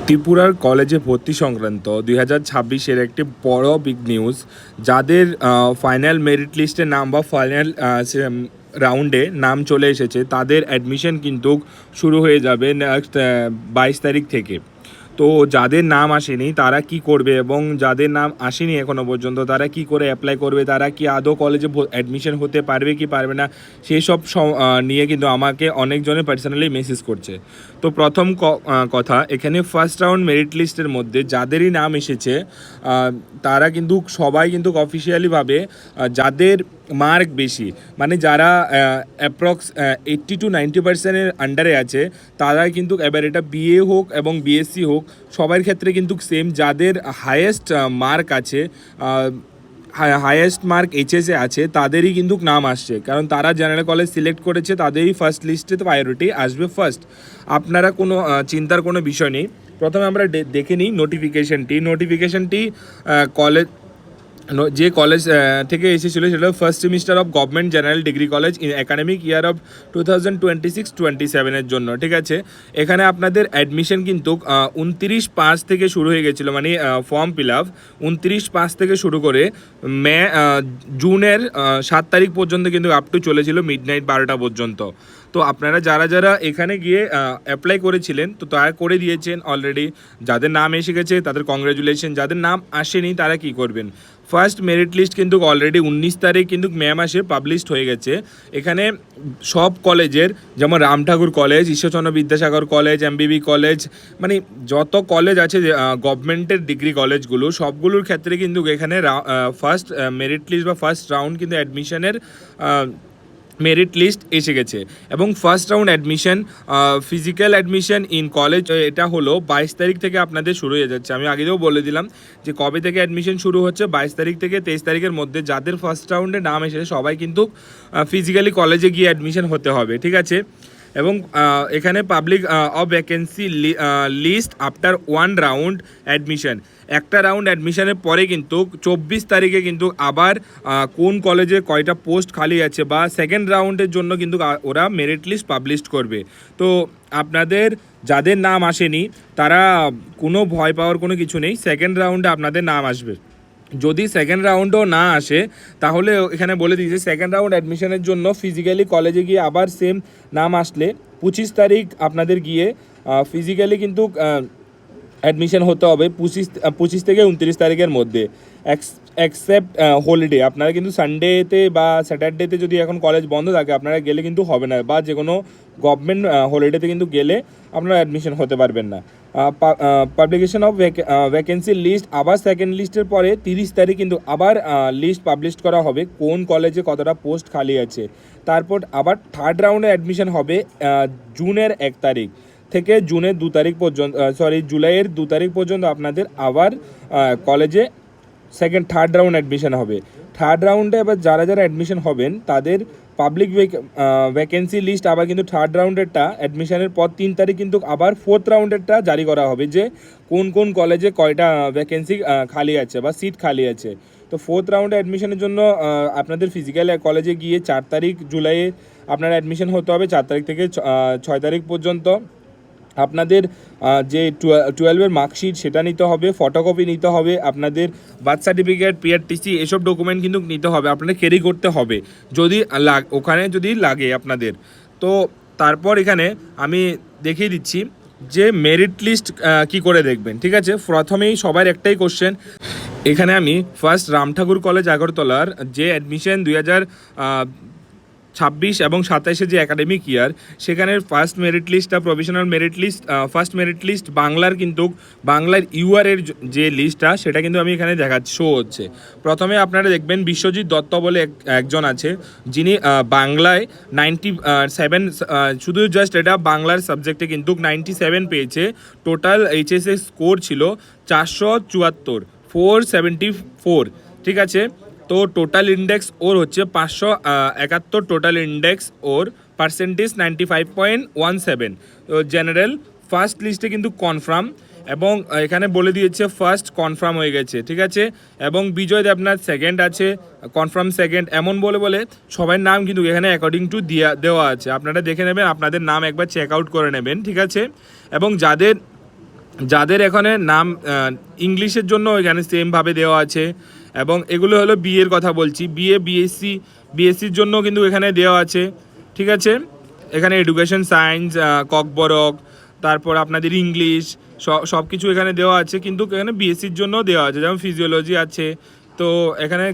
ত্রিপুরার কলেজে ভর্তি সংক্রান্ত 2026-এর একটি বড় বিগ নিউজ। যাদের ফাইনাল মেরিট লিস্টে নাম বা ফাইনাল রাউন্ডে নাম চলে এসেছে, তাদের অ্যাডমিশন কিন্তু শুরু হয়ে যাবে নেক্সট 22 তারিখ থেকে। তো যাদের নাম আসেনি তারা কি করবে, এবং যাদের নাম আসেনি এখনও পর্যন্ত তারা কি করে অ্যাপ্লাই করবে, তারা কি আদৌ কলেজে অ্যাডমিশন হতে পারবে কি পারবে না, সেই সব নিয়ে কিন্তু আমাকে অনেকজনে পার্সোনালি মেসেজ করছে। তো প্রথম কথা, এখানে ফার্স্ট রাউন্ড মেরিট লিস্টের মধ্যে যাদেরই নাম এসেছে তারা কিন্তু সবাই কিন্তু অফিসিয়ালিভাবে যাদের মার্ক বেশি, মানে যারা অ্যাপ্রক্স 80-90% আন্ডারে আছে, তারাই কিন্তু এবার এটা বিএ হোক এবং বিএসসি হোক সবার ক্ষেত্রে কিন্তু সেম, যাদের হায়েস্ট মার্ক আছে, হায়েস্ট মার্ক এইচএসে আছে, তাদেরই কিন্তু নাম আসছে। কারণ তারা জেনারেল কলেজ সিলেক্ট করেছে, তাদেরই ফার্স্ট লিস্টে তো প্রায়োরিটি আসবে ফার্স্ট। আপনারা কোনো চিন্তার কোনো বিষয় নেই। প্রথমে আমরা দেখে নিই নোটিফিকেশনটি কলেজ যে কলেজ থেকে এসেছিলো সেটা first semester of government general degree college in academic year of 2026-27 জন্য। ঠিক আছে, এখানে আপনাদের অ্যাডমিশন কিন্তু 29/5 থেকে শুরু হয়ে গেছিলো, মানে ফর্ম ফিল আপ 29/5 থেকে শুরু করে জুনের 7 তারিখ পর্যন্ত কিন্তু আপ টু চলেছিল মিডনাইট 12টা পর্যন্ত। তো আপনারা যারা যারা এখানে গিয়ে অ্যাপ্লাই করেছিলেন তো তারা করে দিয়েছেন অলরেডি। যাদের নাম এসে গেছে তাদের কংগ্রাচুলেশন, যাদের নাম আসেনি তারা কি করবেন। ফার্স্ট মেরিট লিস্ট কিন্তু অলরেডি 19 তারিখ কিন্তু মে মাসে পাবলিশড হয়ে গেছে। এখানে সব কলেজের, যেমন Ram Thakur college, Ishwarchandra Vidyasagar college, এমবিবি college, মানে যত কলেজ আছে গভর্নমেন্টের ডিগ্রি কলেজগুলো, সবগুলোর ক্ষেত্রে কিন্তু এখানে ফার্স্ট মেরিট লিস্ট বা ফার্স্ট রাউন্ড কিন্তু অ্যাডমিশনের মেরিট লিস্ট এসে গেছে। এবং first round admission, physical admission in college, এটা হলো 22 তারিখ থেকে আপনাদের শুরু হয়ে যাচ্ছে। আমি আগেও বলে দিলাম যে কবে থেকে অ্যাডমিশন শুরু হচ্ছে, 22 তারিখ থেকে 23 তারিখের মধ্যে। যাদের ফার্স্ট রাউন্ডে নাম এসেছে সবাই কিন্তু ফিজিক্যালি কলেজে গিয়ে অ্যাডমিশন হতে হবে। ঠিক আছে, এবং এখানে public of vacancy list after one round admission, একটা রাউন্ড অ্যাডমিশনের পরে কিন্তু 24 তারিখে কিন্তু আবার কোন কলেজে কয়টা পোস্ট খালি আছে বা সেকেন্ড রাউন্ডের জন্য কিন্তু ওরা মেরিট লিস্ট পাবলিশ করবে। তো আপনাদের যাদের নাম আসেনি তারা কোনো ভয় পাওয়ার কোনো কিছু নেই, সেকেন্ড রাউন্ডে আপনাদের নাম আসবে। যদি সেকেন্ড রাউন্ডও না আসে তাহলে এখানে বলে দিয়েছে সেকেন্ড রাউন্ড অ্যাডমিশনের জন্য ফিজিক্যালি কলেজে গিয়ে আবার সেম নাম আসলে 25 তারিখ আপনাদের গিয়ে ফিজিক্যালি কিন্তু অ্যাডমিশন হতে হবে 25 থেকে 29 তারিখের মধ্যে। অ্যাকসেপ্ট হলিডে, আপনারা কিন্তু সানডেতে বা স্যাটারডেতে যদি এখন কলেজ বন্ধ থাকে আপনারা গেলে কিন্তু হবে না, বা যে কোনো গভর্নমেন্ট হলিডেতে কিন্তু গেলে আপনারা অ্যাডমিশন হতে পারবেন না। পাবলিকেশন অফ ভ্যাকেন্সি লিস্ট, আবার সেকেন্ড লিস্টের পরে 30 তারিখ কিন্তু আবার লিস্ট পাবলিশ করা হবে কোন কলেজে কতটা পোস্ট খালি আছে। তারপর আবার থার্ড রাউন্ডে অ্যাডমিশন হবে জুনের 1 তারিখ থেকে জুনের 2 তারিখ পর্যন্ত, জুলাইয়ের 2 তারিখ পর্যন্ত আপনাদের আবার কলেজে থার্ড রাউন্ড অ্যাডমিশন হবে। থার্ড রাউন্ডে এবার যারা যারা অ্যাডমিশন হবেন তাদের পাবলিক ভ্যাকেন্সি লিস্ট আবার কিন্তু থার্ড রাউন্ডেরটা অ্যাডমিশনের পর 3 তারিখ কিন্তু আবার ফোর্থ রাউন্ডেরটা জারি করা হবে, যে কোন কোন কলেজে কয়টা ভ্যাকেন্সি খালি আছে বা সিট খালি আছে। তো ফোর্থ রাউন্ডে অ্যাডমিশনের জন্য আপনাদের ফিজিক্যাল কলেজে গিয়ে 4 তারিখ জুলাইয়ে আপনার অ্যাডমিশন হতে হবে, 4 তারিখ থেকে 6 তারিখ পর্যন্ত। আপনাদের যে 12-এর মার্কশিট সেটা নিতে হবে, ফটোকপি নিতে হবে, আপনাদের বার্থ সার্টিফিকেট, পিআরটিসি এসব ডকুমেন্ট কিন্তু নিতে হবে, আপনাদের ক্যারি করতে হবে যদি ওখানে যদি লাগে আপনাদের। তো তারপর এখানে আমি দেখিয়ে দিচ্ছি যে মেরিট লিস্ট কি করে দেখবেন। ঠিক আছে, প্রথমেই সবার একটাই কোশ্চেন, এখানে আমি ফার্স্ট রামঠাকুর কলেজ আগরতলার যে অ্যাডমিশন 2026 এবং 27 যে একাডেমিক ইয়ার, সেখানে ফার্স্ট মেরিট লিস্টটা provisional merit list, first merit list বাংলার কিন্তু বাংলার ইউআরের যে লিস্টটা সেটা কিন্তু আমি এখানে শো হচ্ছে। প্রথমে আপনারা দেখবেন বিশ্বজিৎ দত্ত বলে একজন আছে, যিনি বাংলায় 97, শুধু জাস্ট এটা বাংলার সাবজেক্টে কিন্তু 97 পেয়েছে। টোটাল এইচএসএ স্কোর ছিল 474, 474। ঠিক আছে, তো টোটাল ইন্ডেক্স ওর হচ্ছে 571, টোটাল ইন্ডেক্স ওর পার্সেন্টেজ 95.17। তো জেনারেল ফার্স্ট লিস্টে কিন্তু কনফার্ম, এবং এখানে বলে দিয়েছে ফার্স্ট কনফার্ম হয়ে গেছে। ঠিক আছে, এবং বিজয় দেবনাথ সেকেন্ড আছে, কনফার্ম সেকেন্ড, এমন বলে বলে সবার নাম কিন্তু এখানে অ্যাকর্ডিং টু দেওয়া আছে। আপনারা দেখে নেবেন, আপনাদের নাম একবার চেক আউট করে নেবেন। ঠিক আছে, এবং যাদের যাদের এখানে নাম ইংলিশের জন্য এখানে সেমভাবে দেওয়া আছে, এবং এগুলো হলো বিএর কথা বলছি, বিএসসির জন্য কিন্তু এখানে দেওয়া আছে, ঠিক আছে। এখানে এডুকেশন সায়েন্স, ককবরক, তারপর আপনাদের ইংলিশ, সব কিছু এখানে দেওয়া আছে, কিন্তু এখানে বিএসসির জন্য দেওয়া আছে, যেমন ফিজিওলজি আছে, তো এখানে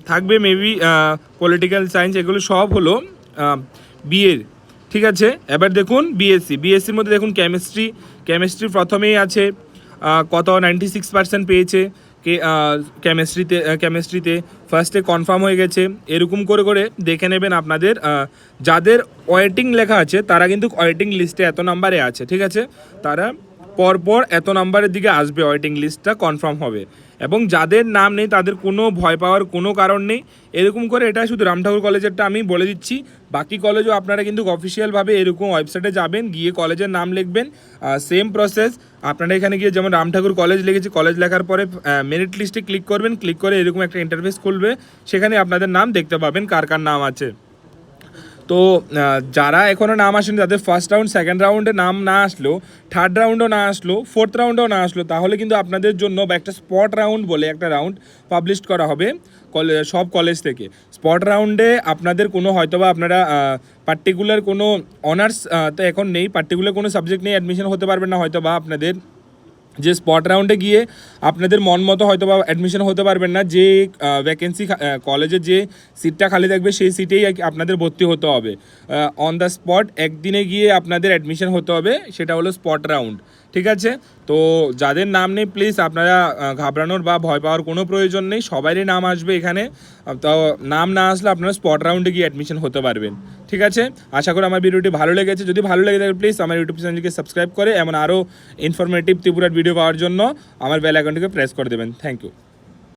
থাকবে মেবি পলিটিক্যাল সায়েন্স, এগুলো সব হলো বিএর, ঠিক আছে। এবার দেখুন বিএসসির মধ্যে দেখুন কেমিস্ট্রি প্রথমেই আছে, কত 96% পেয়েছে কেমিস্ট্রিতে ফার্স্টে কনফার্ম হয়ে গেছে। এরকম করে করে দেখে নেবেন আপনাদের যাদের ওয়েটিং লেখা আছে তারা কিন্তু ওয়েটিং লিস্টে এত নাম্বারে আছে, ঠিক আছে, তারা পরপর এত নাম্বারের দিকে আসবে, ওয়েটিং লিস্টটা কনফার্ম হবে। এবং যাদের নাম নেই তাদের কোনো ভয় পাওয়ার কোনো কারণ নেই। এরকম করে, এটা শুধু রামঠাকুর কলেজেরটা আমি বলে দিচ্ছি, বাকি কলেজও আপনারা কিন্তু অফিসিয়ালভাবে এরকম ওয়েবসাইটে যাবেন, গিয়ে কলেজের নাম লিখবেন, সেম প্রসেস। আপনারা এখানে গিয়ে যেমন রামঠাকুর কলেজ লিখেছি, কলেজ লেখার পরে মেরিট লিস্টে ক্লিক করবেন, ক্লিক করে এরকম একটা ইন্টারফেস খুলবে, সেখানে আপনাদের নাম দেখতে পাবেন কার কার নাম আছে। তো যারা এখনও নাম আসেনি, তাদের ফার্স্ট রাউন্ড সেকেন্ড রাউন্ডে নাম না আসলেও, থার্ড রাউন্ডও না আসলো, ফোর্থ রাউন্ডেও না আসলো, তাহলে কিন্তু আপনাদের জন্য বা একটা স্পট রাউন্ড বলে একটা রাউন্ড পাবলিশ করা হবে সব কলেজ থেকে। স্পট রাউন্ডে আপনাদের কোনো হয়তোবা আপনারা পার্টিকুলার কোনো অনার্স তো এখন নেই, পার্টিকুলার কোনো সাবজেক্ট নিয়ে অ্যাডমিশন হতে পারবেন না হয়তো, বা আপনাদের যে স্পট রাউন্ডে গিয়ে আপনাদের মন মতো হয়তো বা অ্যাডমিশন হতে পারবেন না, যে ভ্যাকেন্সি কলেজে যে সিটটা খালি থাকবে সেই সিটেই আপনাদের ভর্তি হতে হবে। অন দ্য স্পট একদিনে গিয়ে আপনাদের অ্যাডমিশন হতে হবে, সেটা হলো স্পট রাউন্ড, ঠিক আছে। তো যাদের নাম নেই প্লিজ আপনারা ঘাবড়ানোর বা ভয় পাওয়ার কোনো প্রয়োজন নেই, সবারই নাম আসবে এখানে। তো নাম না আসলে আপনারা স্পট রাউন্ডে গিয়ে অ্যাডমিশন হতে পারবেন, ঠিক আছে। আশা করি আমার ভিডিওটি ভালো লেগেছে, যদি ভালো লেগে থাকে প্লিজ আমার ইউটিউব চ্যানেলকে সাবস্ক্রাইব করে এমন আরও ইনফরমেটিভ ত্রিপুরার ভিডিও পাওয়ার জন্য আমার বেল আইকনটিকে প্রেস করে দেবেন। Thank you.